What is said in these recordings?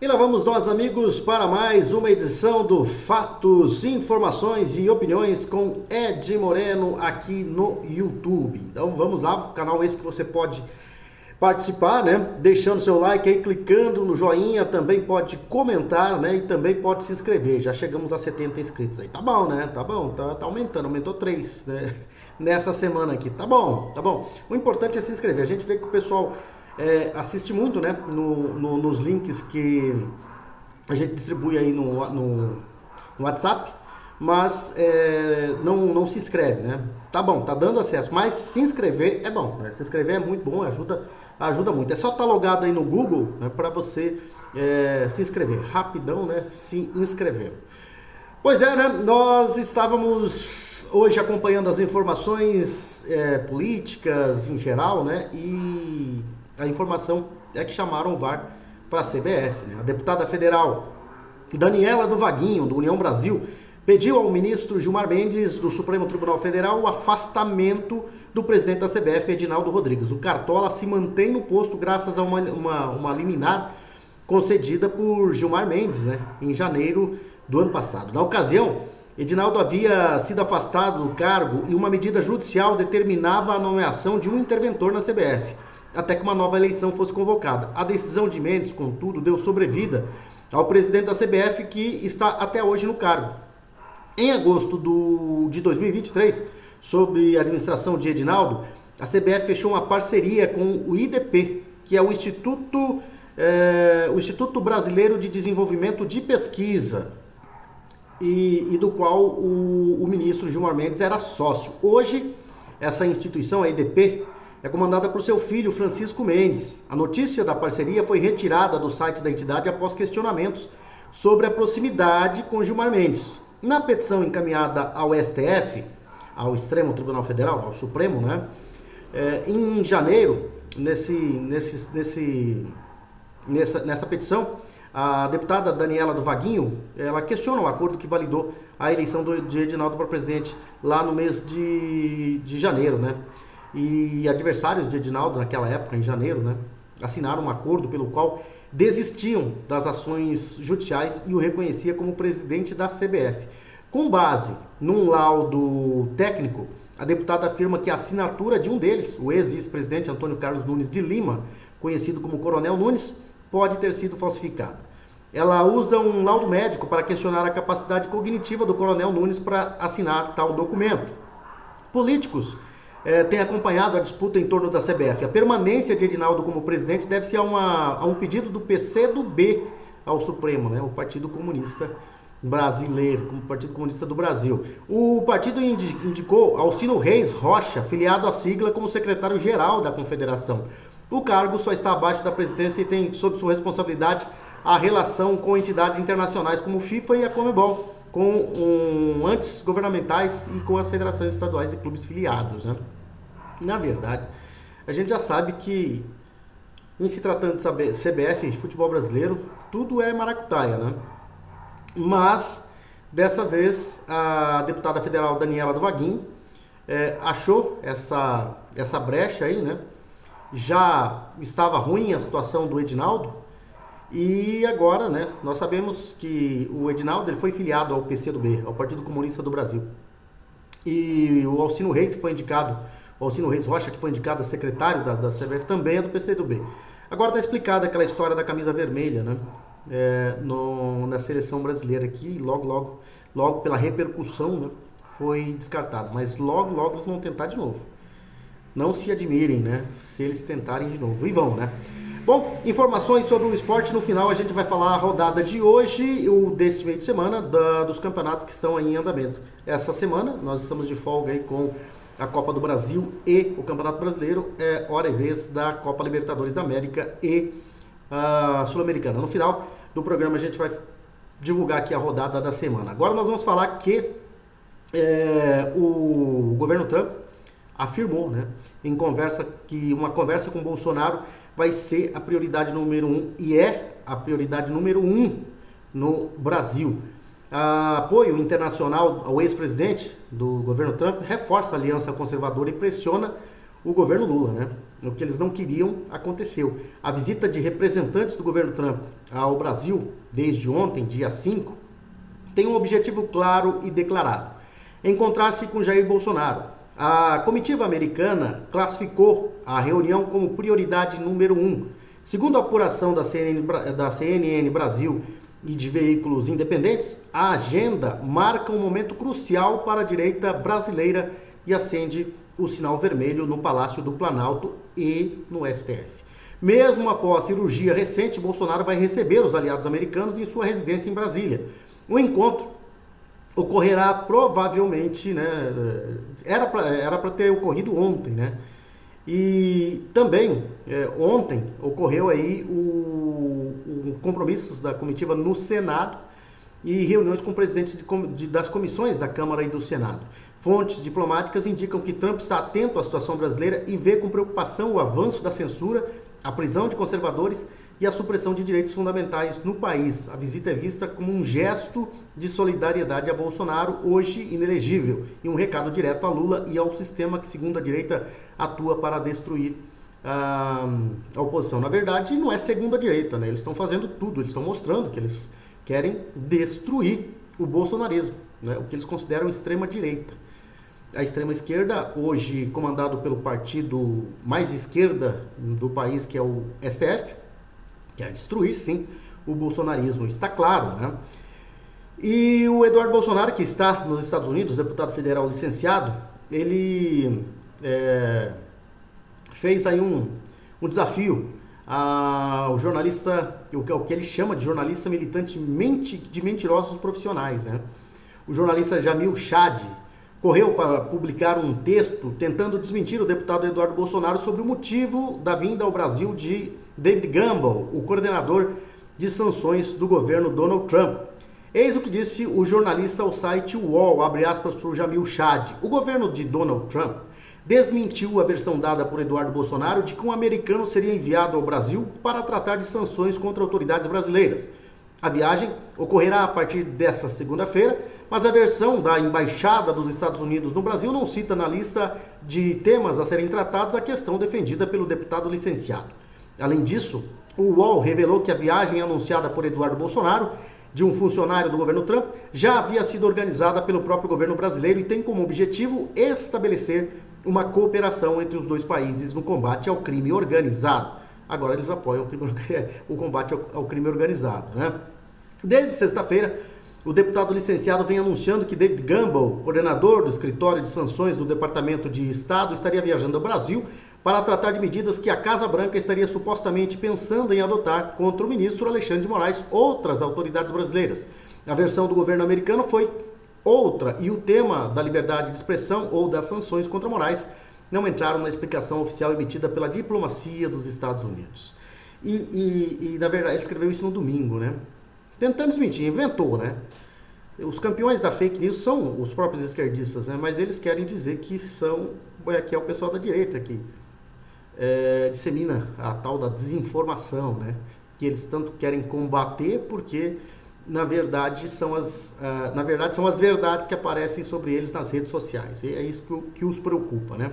E lá vamos nós, amigos, para mais uma edição do Fatos, Informações e Opiniões com Ed Moreno aqui no YouTube. Então vamos lá, canal esse que você pode participar, né? Deixando seu like aí, clicando no joinha, também pode comentar, né? E também pode se inscrever. Já chegamos a 70 inscritos aí. Tá bom, né? Tá bom, tá aumentando, aumentou 3, né? Nessa semana aqui. Tá bom, tá bom. O importante é se inscrever. A gente vê que o pessoal assiste muito, né? Nos links que a gente distribui aí no WhatsApp, mas não se inscreve, né? Tá bom, tá dando acesso, mas se inscrever é bom, né? Se inscrever é muito bom, ajuda muito. É só estar logado aí no Google, né, para você se inscrever, rapidão, né? Se inscrever. Pois é, né? Nós estávamos hoje acompanhando as informações políticas em geral, né? E a informação é que chamaram o VAR para a CBF, né? A deputada federal Daniela do Vaguinho, do União Brasil, pediu ao ministro Gilmar Mendes, do Supremo Tribunal Federal, o afastamento do presidente da CBF, Edinaldo Rodrigues. O Cartola se mantém no posto graças a uma liminar concedida por Gilmar Mendes, né, em janeiro do ano passado. Na ocasião, Edinaldo havia sido afastado do cargo e uma medida judicial determinava a nomeação de um interventor na CBF, até que uma nova eleição fosse convocada. A decisão de Mendes, contudo, deu sobrevida ao presidente da CBF, que está até hoje no cargo. Em agosto de 2023, sob a administração de Edinaldo, a CBF fechou uma parceria com o IDP, que é o Instituto Brasileiro de Desenvolvimento de Pesquisa, e do qual o ministro Gilmar Mendes era sócio. Hoje, essa instituição, a IDP, é comandada por seu filho, Francisco Mendes. A notícia da parceria foi retirada do site da entidade após questionamentos sobre a proximidade com Gilmar Mendes. Na petição encaminhada ao STF, ao Extremo Tribunal Federal, ao Supremo, né? Em janeiro, nessa petição, a deputada Daniela do Vaguinho, ela questiona o acordo que validou a eleição de Edinaldo para presidente lá no mês de janeiro, né? E adversários de Edinaldo naquela época, em janeiro, né, assinaram um acordo pelo qual desistiam das ações judiciais e o reconhecia como presidente da CBF. Com base num laudo técnico, a deputada afirma que a assinatura de um deles, o ex-vice-presidente Antônio Carlos Nunes de Lima, conhecido como Coronel Nunes, pode ter sido falsificada. Ela usa um laudo médico para questionar a capacidade cognitiva do Coronel Nunes para assinar tal documento. Políticos tem acompanhado a disputa em torno da CBF. A permanência de Edinaldo como presidente deve-se a um pedido do PCdoB ao Supremo, né, o Partido Comunista Brasileiro, como Partido Comunista do Brasil. O partido indicou Alcino Reis Rocha, filiado à sigla, como secretário-geral da Confederação. O cargo só está abaixo da presidência e tem sob sua responsabilidade a relação com entidades internacionais como o FIFA e a Conmebol, com entes governamentais e com as federações estaduais e clubes filiados, né? Na verdade, a gente já sabe que, em se tratando de CBF, futebol brasileiro, tudo é maracutaia, né? Mas, dessa vez, a deputada federal Daniela do Vaguinho achou essa brecha aí, né? Já estava ruim a situação do Edinaldo, e agora, né, nós sabemos que o Edinaldo ele foi filiado ao PCdoB, ao Partido Comunista do Brasil. E o Alcino Reis, que foi indicado, o Alcino Reis Rocha, que foi indicado a secretário da CBF, também é do PCdoB. Agora está explicada aquela história da camisa vermelha, né, na seleção brasileira, que logo pela repercussão, né, foi descartada. Mas logo eles vão tentar de novo. Não se admirem, né, se eles tentarem de novo. E vão, né? Bom, informações sobre o esporte. No final a gente vai falar a rodada de hoje, deste meio de semana, dos campeonatos que estão aí em andamento. Essa semana nós estamos de folga aí com a Copa do Brasil e o Campeonato Brasileiro, hora e vez da Copa Libertadores da América e a Sul-Americana. No final do programa a gente vai divulgar aqui a rodada da semana. Agora nós vamos falar que o governo Trump afirmou, né, que uma conversa com Bolsonaro vai ser a prioridade número 1 e é a prioridade número 1 no Brasil. Apoio internacional ao ex-presidente do governo Trump reforça a aliança conservadora e pressiona o governo Lula, né? O que eles não queriam aconteceu. A visita de representantes do governo Trump ao Brasil, desde ontem, dia 5, tem um objetivo claro e declarado: encontrar-se com Jair Bolsonaro. A comitiva americana classificou a reunião como prioridade número 1. Segundo a apuração da CNN Brasil e de veículos independentes, a agenda marca um momento crucial para a direita brasileira e acende o sinal vermelho no Palácio do Planalto e no STF. Mesmo após a cirurgia recente, Bolsonaro vai receber os aliados americanos em sua residência em Brasília. O encontro ocorrerá provavelmente, né, era para ter ocorrido ontem, né? E também ontem ocorreu aí o compromissos da comitiva no Senado e reuniões com presidentes das comissões da Câmara e do Senado. Fontes diplomáticas indicam que Trump está atento à situação brasileira e vê com preocupação o avanço da censura, a prisão de conservadores e a supressão de direitos fundamentais no país. A visita é vista como um gesto de solidariedade a Bolsonaro, hoje inelegível, e um recado direto a Lula e ao sistema que, segundo a direita, atua para destruir a oposição. Na verdade, não é segundo a direita, né? Eles estão fazendo tudo, eles estão mostrando que eles querem destruir o bolsonarismo, né? O que eles consideram extrema-direita. A extrema-esquerda, hoje comandado pelo partido mais esquerda do país, que é o STF, quer destruir, sim, o bolsonarismo, está claro, né? E o Eduardo Bolsonaro, que está nos Estados Unidos, deputado federal licenciado, ele fez aí um desafio ao jornalista, o que ele chama de jornalista militante de mentirosos profissionais, né? O jornalista Jamil Chad correu para publicar um texto tentando desmentir o deputado Eduardo Bolsonaro sobre o motivo da vinda ao Brasil de David Gamble, o coordenador de sanções do governo Donald Trump. Eis o que disse o jornalista ao site UOL, abre aspas para o Jamil Chad. O governo de Donald Trump desmentiu a versão dada por Eduardo Bolsonaro de que um americano seria enviado ao Brasil para tratar de sanções contra autoridades brasileiras. A viagem ocorrerá a partir desta segunda-feira, mas a versão da Embaixada dos Estados Unidos no Brasil não cita na lista de temas a serem tratados a questão defendida pelo deputado licenciado. Além disso, o UOL revelou que a viagem anunciada por Eduardo Bolsonaro, de um funcionário do governo Trump, já havia sido organizada pelo próprio governo brasileiro e tem como objetivo estabelecer uma cooperação entre os dois países no combate ao crime organizado. Agora eles apoiam o combate ao crime organizado, né? Desde sexta-feira, o deputado licenciado vem anunciando que David Gamble, coordenador do escritório de sanções do Departamento de Estado, estaria viajando ao Brasil para tratar de medidas que a Casa Branca estaria supostamente pensando em adotar contra o ministro Alexandre de Moraes, outras autoridades brasileiras. A versão do governo americano foi outra e o tema da liberdade de expressão ou das sanções contra Moraes não entraram na explicação oficial emitida pela diplomacia dos Estados Unidos. E na verdade, ele escreveu isso no domingo, né? Tentando desmentir, inventou, né? Os campeões da fake news são os próprios esquerdistas, né? Mas eles querem dizer que que é o pessoal da direita que dissemina a tal da desinformação, né? Que eles tanto querem combater porque, na verdade, são as verdades que aparecem sobre eles nas redes sociais. E é isso que os preocupa, né?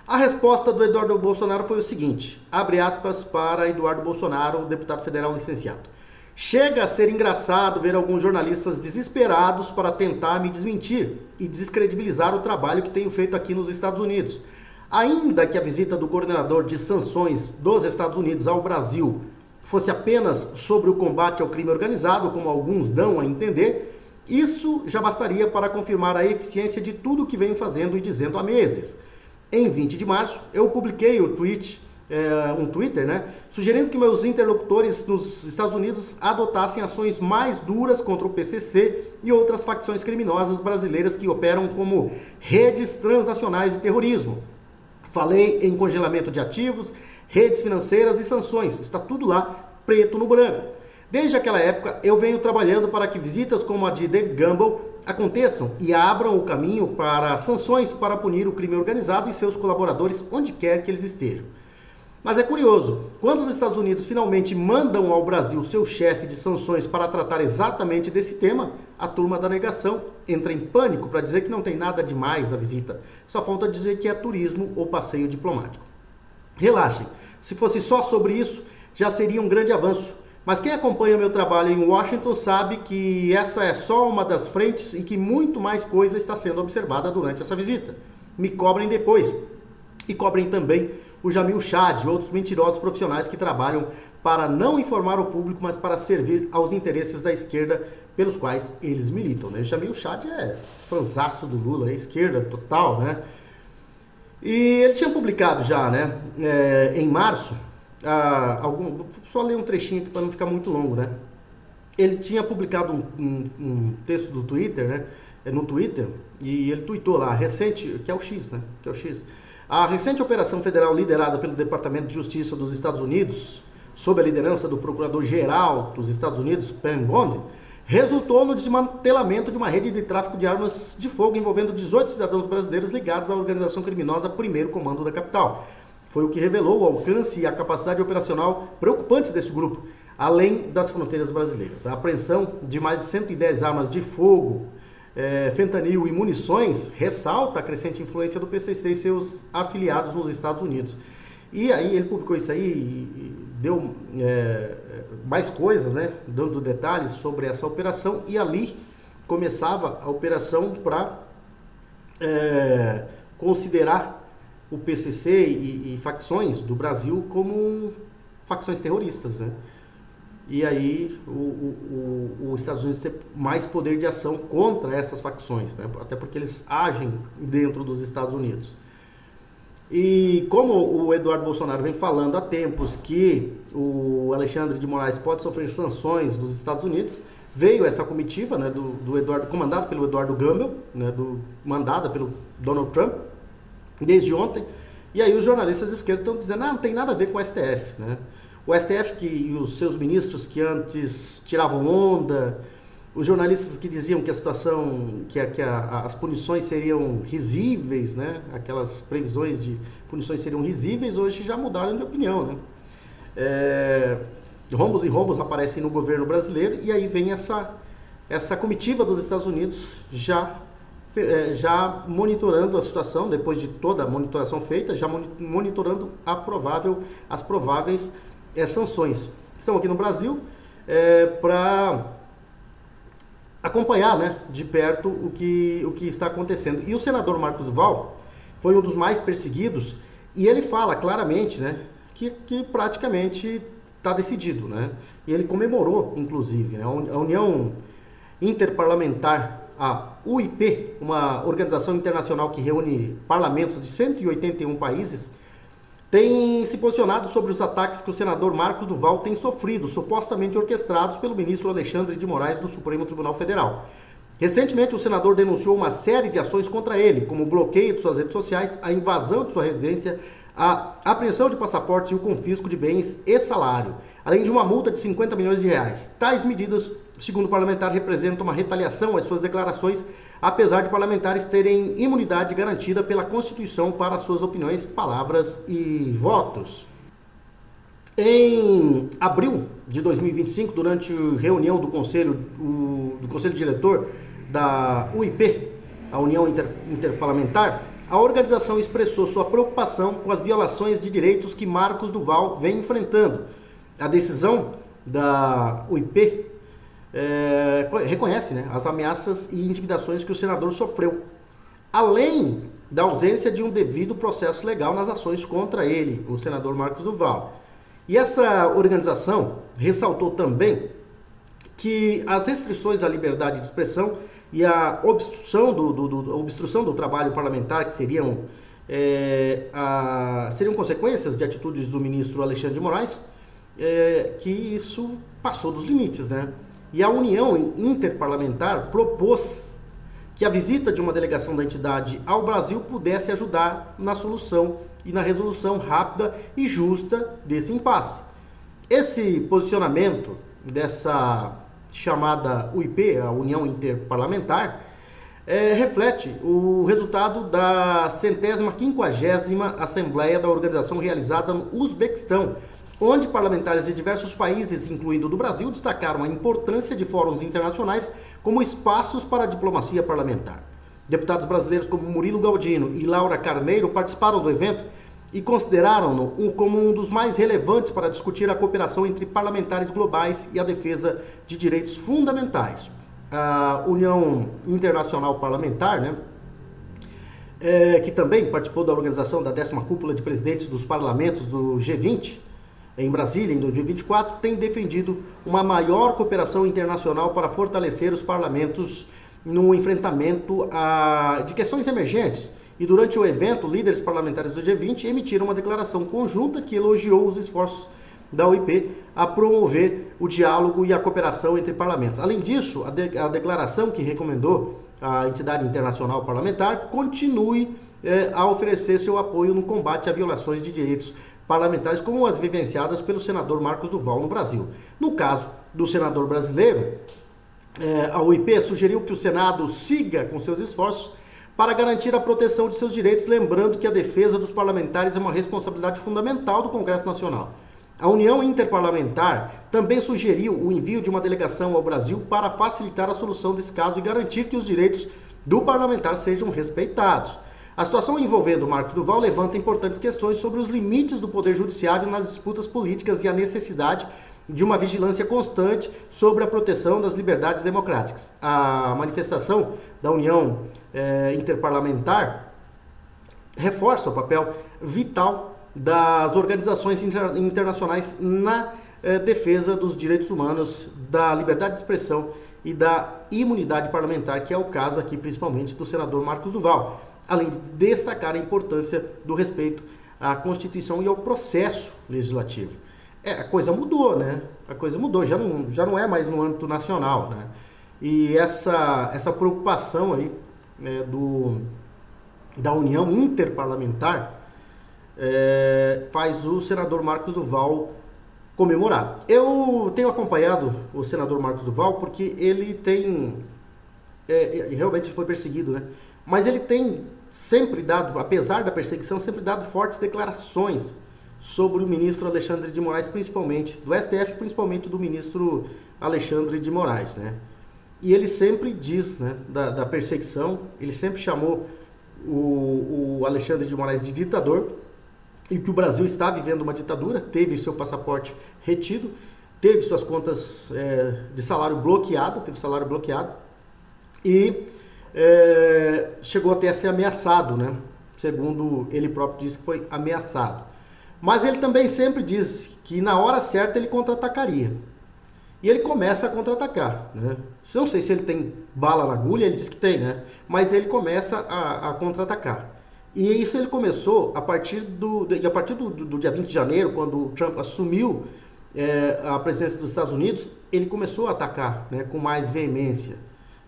A resposta do Eduardo Bolsonaro foi o seguinte, abre aspas para Eduardo Bolsonaro, deputado federal licenciado. Chega a ser engraçado ver alguns jornalistas desesperados para tentar me desmentir e descredibilizar o trabalho que tenho feito aqui nos Estados Unidos. Ainda que a visita do coordenador de sanções dos Estados Unidos ao Brasil fosse apenas sobre o combate ao crime organizado, como alguns dão a entender, isso já bastaria para confirmar a eficiência de tudo o que venho fazendo e dizendo há meses. Em 20 de março, eu publiquei um Twitter, né, sugerindo que meus interlocutores nos Estados Unidos adotassem ações mais duras contra o PCC e outras facções criminosas brasileiras que operam como redes transnacionais de terrorismo. Falei em congelamento de ativos, redes financeiras e sanções. Está tudo lá, preto no branco. Desde aquela época, eu venho trabalhando para que visitas como a de David Gamble aconteçam e abram o caminho para sanções para punir o crime organizado e seus colaboradores onde quer que eles estejam. Mas é curioso, quando os Estados Unidos finalmente mandam ao Brasil seu chefe de sanções para tratar exatamente desse tema, a turma da negação entra em pânico para dizer que não tem nada demais a visita. Só falta dizer que é turismo ou passeio diplomático. Relaxem, se fosse só sobre isso, já seria um grande avanço. Mas quem acompanha meu trabalho em Washington sabe que essa é só uma das frentes e que muito mais coisa está sendo observada durante essa visita. Me cobrem depois. E cobrem também o Jamil Chad e outros mentirosos profissionais que trabalham para não informar o público, mas para servir aos interesses da esquerda pelos quais eles militam, né? O Jamil Chad é fanzaço do Lula, é esquerda total, né? E ele tinha publicado já, né, em março, vou só ler um trechinho aqui para não ficar muito longo, né? Ele tinha publicado um texto do Twitter, né, no Twitter, e ele tweetou lá, recente, que é o X, né, que é o X. A recente operação federal liderada pelo Departamento de Justiça dos Estados Unidos, sob a liderança do Procurador-Geral dos Estados Unidos, Pen Bond, resultou no desmantelamento de uma rede de tráfico de armas de fogo envolvendo 18 cidadãos brasileiros ligados à organização criminosa Primeiro Comando da Capital. Foi o que revelou o alcance e a capacidade operacional preocupantes desse grupo, além das fronteiras brasileiras. A apreensão de mais de 110 armas de fogo, fentanil e munições ressalta a crescente influência do PCC e seus afiliados nos Estados Unidos. E aí ele publicou isso aí e deu mais coisas, né, dando detalhes sobre essa operação, e ali começava a operação para considerar o PCC e facções do Brasil como facções terroristas, né? E aí os Estados Unidos têm mais poder de ação contra essas facções, né? Até porque eles agem dentro dos Estados Unidos. E como o Eduardo Bolsonaro vem falando há tempos que o Alexandre de Moraes pode sofrer sanções dos Estados Unidos, veio essa comitiva, né, do Eduardo, comandada pelo Eduardo Gambel, né, mandada pelo Donald Trump, desde ontem. E aí os jornalistas de esquerda estão dizendo, não tem nada a ver com o STF, né? O STF e os seus ministros que antes tiravam onda, os jornalistas que diziam que a situação, as punições seriam risíveis, né? Aquelas previsões de punições seriam risíveis, hoje já mudaram de opinião, né? Rombos e rombos aparecem no governo brasileiro, e aí vem essa comitiva dos Estados Unidos já monitorando a situação, depois de toda a monitoração feita, já monitorando as prováveis sanções. Estão aqui no Brasil para acompanhar, né, de perto o que está acontecendo. E o senador Marcos Duval foi um dos mais perseguidos, e ele fala claramente, né, que praticamente está decidido, né? E ele comemorou, inclusive, né, a União Interparlamentar, a UIP, uma organização internacional que reúne parlamentos de 181 países, tem se posicionado sobre os ataques que o senador Marcos Duval tem sofrido, supostamente orquestrados pelo ministro Alexandre de Moraes do Supremo Tribunal Federal. Recentemente, o senador denunciou uma série de ações contra ele, como o bloqueio de suas redes sociais, a invasão de sua residência, a apreensão de passaportes e o confisco de bens e salário, além de uma multa de 50 milhões de reais. Tais medidas, segundo o parlamentar, representam uma retaliação às suas declarações, apesar de parlamentares terem imunidade garantida pela Constituição para suas opiniões, palavras e votos. Em abril de 2025, durante a reunião do Conselho Diretor da UIP, a União Interparlamentar, a organização expressou sua preocupação com as violações de direitos que Marcos Duval vem enfrentando. A decisão da UIP reconhece, né, as ameaças e intimidações que o senador sofreu, além da ausência de um devido processo legal nas ações contra ele, o senador Marcos Duval. E essa organização ressaltou também que as restrições à liberdade de expressão e a obstrução do trabalho parlamentar, que seriam consequências de atitudes do ministro Alexandre de Moraes, que isso passou dos limites, né? E a União Interparlamentar propôs que a visita de uma delegação da entidade ao Brasil pudesse ajudar na solução e na resolução rápida e justa desse impasse. Esse posicionamento dessa chamada UIP, a União Interparlamentar, reflete o resultado da 150ª Assembleia da Organização realizada no Uzbequistão, onde parlamentares de diversos países, incluindo do Brasil, destacaram a importância de fóruns internacionais como espaços para a diplomacia parlamentar. Deputados brasileiros como Murilo Galdino e Laura Carneiro participaram do evento e consideraram-no como um dos mais relevantes para discutir a cooperação entre parlamentares globais e a defesa de direitos fundamentais. A União Internacional Parlamentar, né, que também participou da organização da 10ª Cúpula de Presidentes dos Parlamentos do G20, em Brasília, em 2024, tem defendido uma maior cooperação internacional para fortalecer os parlamentos no enfrentamento de questões emergentes. E durante o evento, líderes parlamentares do G20 emitiram uma declaração conjunta que elogiou os esforços da OIP a promover o diálogo e a cooperação entre parlamentos. Além disso, a declaração que recomendou a entidade internacional parlamentar continue a oferecer seu apoio no combate a violações de direitos parlamentares, como as vivenciadas pelo senador Marcos Duval no Brasil. No caso do senador brasileiro, a OIP sugeriu que o Senado siga com seus esforços para garantir a proteção de seus direitos, lembrando que a defesa dos parlamentares é uma responsabilidade fundamental do Congresso Nacional. A União Interparlamentar também sugeriu o envio de uma delegação ao Brasil para facilitar a solução desse caso e garantir que os direitos do parlamentar sejam respeitados. A situação envolvendo Marcos Duval levanta importantes questões sobre os limites do Poder Judiciário nas disputas políticas e a necessidade de uma vigilância constante sobre a proteção das liberdades democráticas. A manifestação da União Interparlamentar reforça o papel vital das organizações internacionais na defesa dos direitos humanos, da liberdade de expressão e da imunidade parlamentar, que é o caso aqui principalmente do senador Marcos Duval, além de destacar a importância do respeito à Constituição e ao processo legislativo. A coisa mudou, né? A coisa mudou, já não é mais no âmbito nacional, né? E essa preocupação aí, né, da União Interparlamentar faz o senador Marcos Duval comemorar. Eu tenho acompanhado o senador Marcos Duval porque ele tem, realmente foi perseguido, né? Mas ele tem sempre dado, apesar da perseguição, sempre dado fortes declarações sobre o ministro Alexandre de Moraes, principalmente, do STF, principalmente do ministro Alexandre de Moraes, né? E ele sempre diz, né, da perseguição, ele sempre chamou o Alexandre de Moraes de ditador, e que o Brasil está vivendo uma ditadura, teve seu passaporte retido, teve suas contas de salário bloqueado, e chegou até a ser ameaçado, né? Segundo ele próprio disse que foi ameaçado. Mas ele também sempre diz que na hora certa ele contra-atacaria. E ele começa a contra-atacar, né? Não sei se ele tem bala na agulha, ele diz que tem, né? Mas ele começa a contra-atacar. E isso ele começou a partir do dia 20 de janeiro, quando o Trump assumiu a presidência dos Estados Unidos, ele começou a atacar, né, com mais veemência,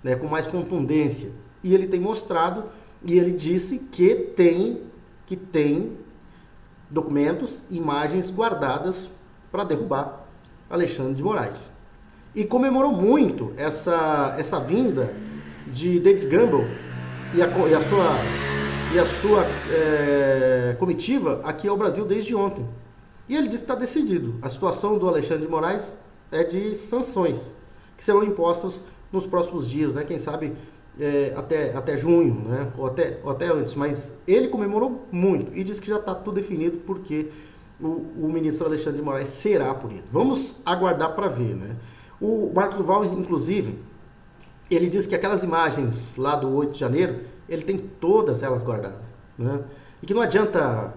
né, com mais contundência. E ele tem mostrado, e ele disse que tem documentos, imagens guardadas para derrubar Alexandre de Moraes. E comemorou muito essa vinda de David Gamble e a sua comitiva aqui ao Brasil desde ontem. E ele disse que está decidido. A situação do Alexandre de Moraes é de sanções, que serão impostas nos próximos dias, né? Quem sabe até junho, né? ou até antes. Mas ele comemorou muito e disse que já está tudo definido, porque o ministro Alexandre de Moraes será punido. Vamos aguardar para ver, né? O Marcos Duval, inclusive, ele disse que aquelas imagens lá do 8 de janeiro, ele tem todas elas guardadas, né? E que não adianta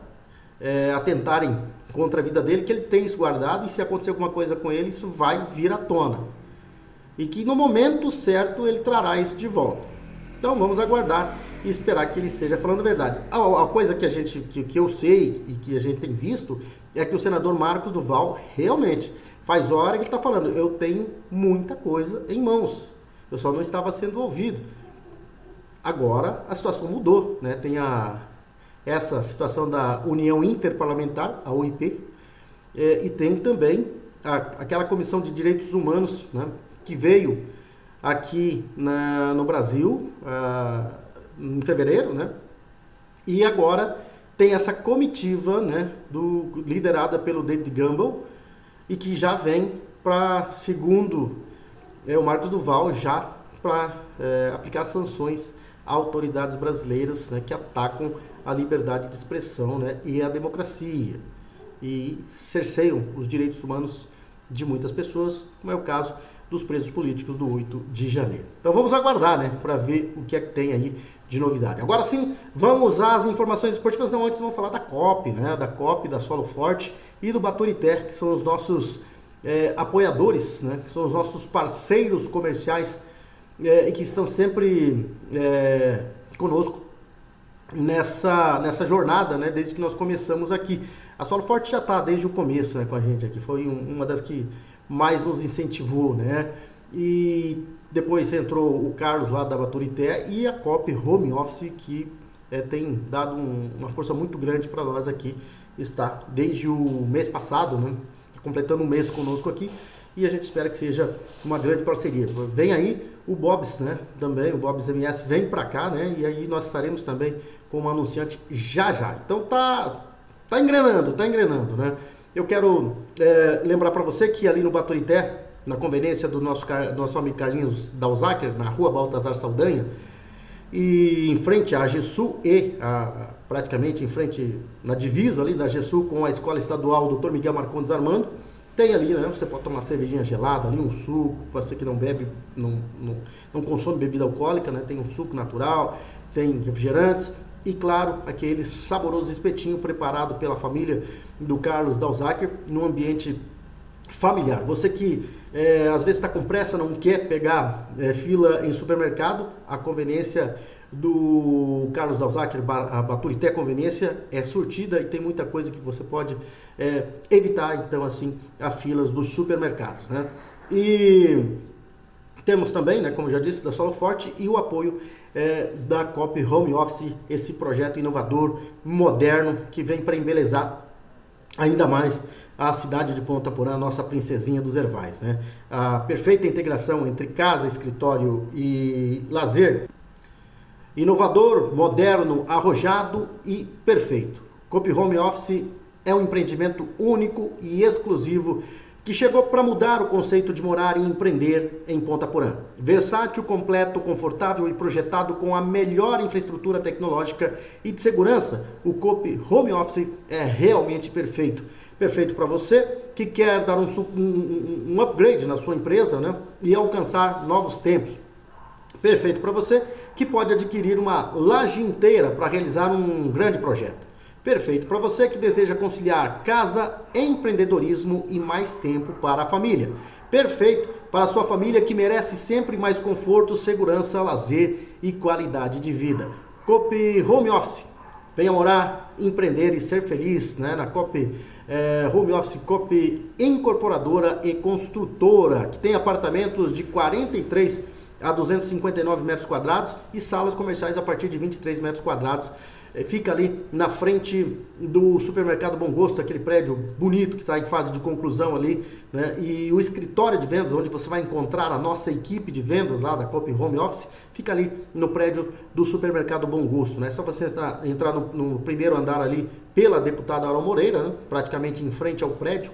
atentarem contra a vida dele, que ele tem isso guardado, e se acontecer alguma coisa com ele, isso vai vir à tona. E que no momento certo ele trará isso de volta. Então vamos aguardar e esperar que ele esteja falando a verdade. A coisa que eu sei e que a gente tem visto é que o senador Marcos Duval realmente faz hora que ele está falando: eu tenho muita coisa em mãos, eu só não estava sendo ouvido. Agora a situação mudou, né? Tem essa situação da União Interparlamentar, a OIP, e tem também aquela Comissão de Direitos Humanos, né, que veio aqui no Brasil em fevereiro, né? E agora tem essa comitiva, né, liderada pelo David Gamble, e que já vem para, segundo o Marcos Duval, já para aplicar sanções autoridades brasileiras, né, que atacam a liberdade de expressão, né, e a democracia e cerceiam os direitos humanos de muitas pessoas, como é o caso dos presos políticos do 8 de janeiro. Então vamos aguardar, né, para ver o que é que tem aí de novidade. Agora sim, vamos às informações esportivas. Não, antes vamos falar da COP, né, da COP, da Solo Forte e do Baturité, que são os nossos apoiadores, né, que são os nossos parceiros comerciais e que estão sempre conosco nessa jornada, né, desde que nós começamos aqui. A Solo Forte já está desde o começo, né, com a gente aqui, foi uma das que mais nos incentivou, né, e depois entrou o Carlos lá da Baturité e a COP Home Office, que tem dado uma força muito grande para nós aqui, está desde o mês passado, né, completando um mês conosco aqui, e a gente espera que seja uma grande parceria. Vem aí o Bob's, né, também, o Bob's MS vem para cá, né, e aí nós estaremos também como anunciante já. Então tá engrenando, né. Eu quero lembrar para você que ali no Baturité, na conveniência do nosso amigo Carlinhos Dalzaker, na rua Baltazar Saldanha, e em frente à GESU praticamente em frente, na divisa ali da GESU com a Escola Estadual Dr. Miguel Marcondes Armando, tem ali, né, você pode tomar uma cervejinha gelada ali, um suco, você que não bebe, não consome bebida alcoólica, né, tem um suco natural, tem refrigerantes e, claro, aquele saboroso espetinho preparado pela família do Carlos Dalzaker, num ambiente familiar. Você que às vezes está com pressa, não quer pegar fila em supermercado, a conveniência do Carlos Dalzaker, a Baturité Conveniência, é surtida e tem muita coisa que você pode evitar, então, assim, as filas dos supermercados, né? E temos também, né, como já disse, da Solo Forte e o apoio da COP Home Office, esse projeto inovador, moderno, que vem para embelezar ainda mais a cidade de Ponta Porã, nossa princesinha dos Ervais, né? A perfeita integração entre casa, escritório e lazer, inovador, moderno, arrojado e perfeito. COP Home Office é um empreendimento único e exclusivo que chegou para mudar o conceito de morar e empreender em Ponta Porã. Versátil, completo, confortável e projetado com a melhor infraestrutura tecnológica e de segurança, o COP Home Office é realmente perfeito. Perfeito para você que quer dar um upgrade na sua empresa, né, e alcançar novos tempos. Perfeito para você que pode adquirir uma laje inteira para realizar um grande projeto. Perfeito para você que deseja conciliar casa, empreendedorismo e mais tempo para a família. Perfeito para a sua família que merece sempre mais conforto, segurança, lazer e qualidade de vida. COP Home Office. Venha morar, empreender e ser feliz, né, na COP Home Office, COP Incorporadora e Construtora, que tem apartamentos de 43 a 259 metros quadrados e salas comerciais a partir de 23 metros quadrados. Fica ali na frente do supermercado Bom Gosto, aquele prédio bonito que está em fase de conclusão ali, né? E o escritório de vendas, onde você vai encontrar a nossa equipe de vendas lá da COP Home Office, fica ali no prédio do supermercado Bom Gosto, né? É só você entrar no primeiro andar ali pela deputada Aurora Moreira, né? Praticamente em frente ao prédio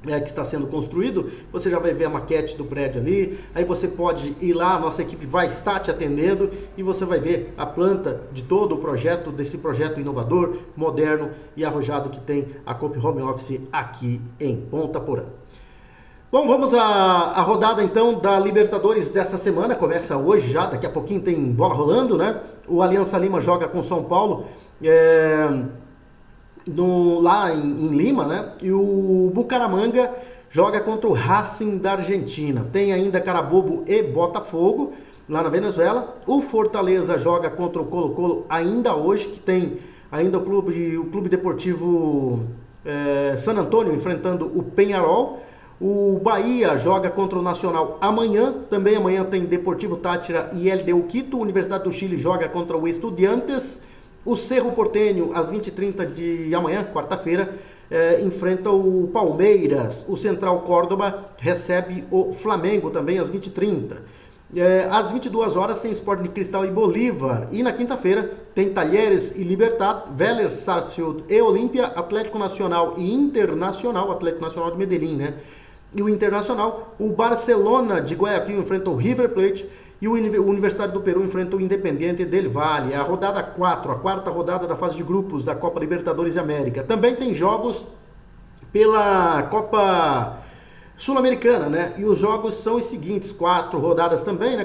que está sendo construído, você já vai ver a maquete do prédio ali, aí você pode ir lá, a nossa equipe vai estar te atendendo e você vai ver a planta de todo o projeto, desse projeto inovador, moderno e arrojado que tem a COP Home Office aqui em Ponta Porã. Bom, vamos à rodada então da Libertadores dessa semana, começa hoje já, daqui a pouquinho tem bola rolando, né? O Aliança Lima joga com São Paulo, lá em Lima, né? E o Bucaramanga joga contra o Racing da Argentina. Tem ainda Carabobo e Botafogo lá na Venezuela. O Fortaleza joga contra o Colo-Colo ainda hoje, que tem ainda o Clube Deportivo San Antônio enfrentando o Peñarol. O Bahia joga contra o Nacional amanhã. Também amanhã tem Deportivo Táchira e LDU Quito. Universidade do Chile joga contra o Estudiantes. O Cerro Porteño, às 20h30 de amanhã, quarta-feira, enfrenta o Palmeiras. O Central Córdoba recebe o Flamengo também às 20h30. Às 22 horas tem Sport de Cristal e Bolívar. E na quinta-feira tem Talheres e Libertad, Vélez, Sarsfield e Olímpia, Atlético Nacional e Internacional, Atlético Nacional de Medellín, né? E o Internacional, o Barcelona de Guayaquil enfrenta o River Plate e o Universitário do Peru enfrenta o Independiente del Valle. A rodada 4, a quarta rodada da fase de grupos da Copa Libertadores de América. Também tem jogos pela Copa Sul-Americana, né? E os jogos são os seguintes, 4 rodadas também, né?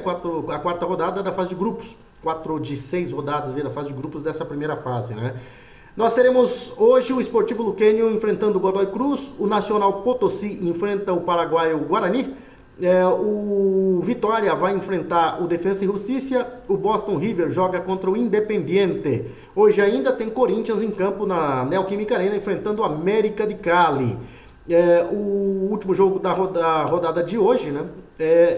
A quarta rodada da fase de grupos. 4 de 6 rodadas da fase de grupos dessa primeira fase, né? Nós teremos hoje o Sportivo Luquenho enfrentando o Godoy Cruz, o Nacional Potosí enfrenta o paraguaio Guarani, o Vitória vai enfrentar o Defensa e Justiça, o Boston River joga contra o Independiente. Hoje ainda tem Corinthians em campo na Neoquímica Arena enfrentando o América de Cali. O último jogo da rodada de hoje, né,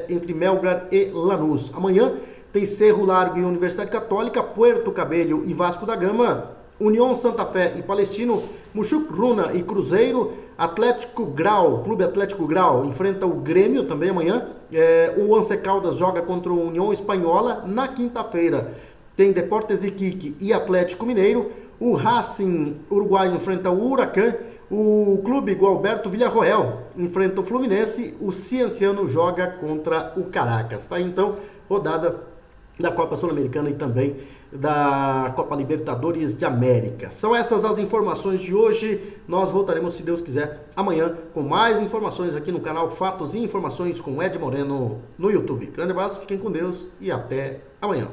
entre Melgar e Lanús. Amanhã tem Cerro Largo e Universidade Católica, Puerto Cabello e Vasco da Gama, União Santa Fé e Palestino, Muxucruna e Cruzeiro, Atlético Grau, Clube Atlético Grau enfrenta o Grêmio também amanhã, o Once Caldas joga contra o União Espanhola na quinta-feira. Tem Deportes Iquique e Atlético Mineiro, o Racing Uruguai enfrenta o Huracan, o Clube Gualberto Villarroel enfrenta o Fluminense, o Cienciano joga contra o Caracas. Tá? Então, rodada da Copa Sul-Americana e também da Copa Libertadores de América. São essas as informações de hoje. Nós voltaremos, se Deus quiser, amanhã com mais informações aqui no canal Fatos e Informações com Ed Moreno no YouTube. Grande abraço, fiquem com Deus e até amanhã.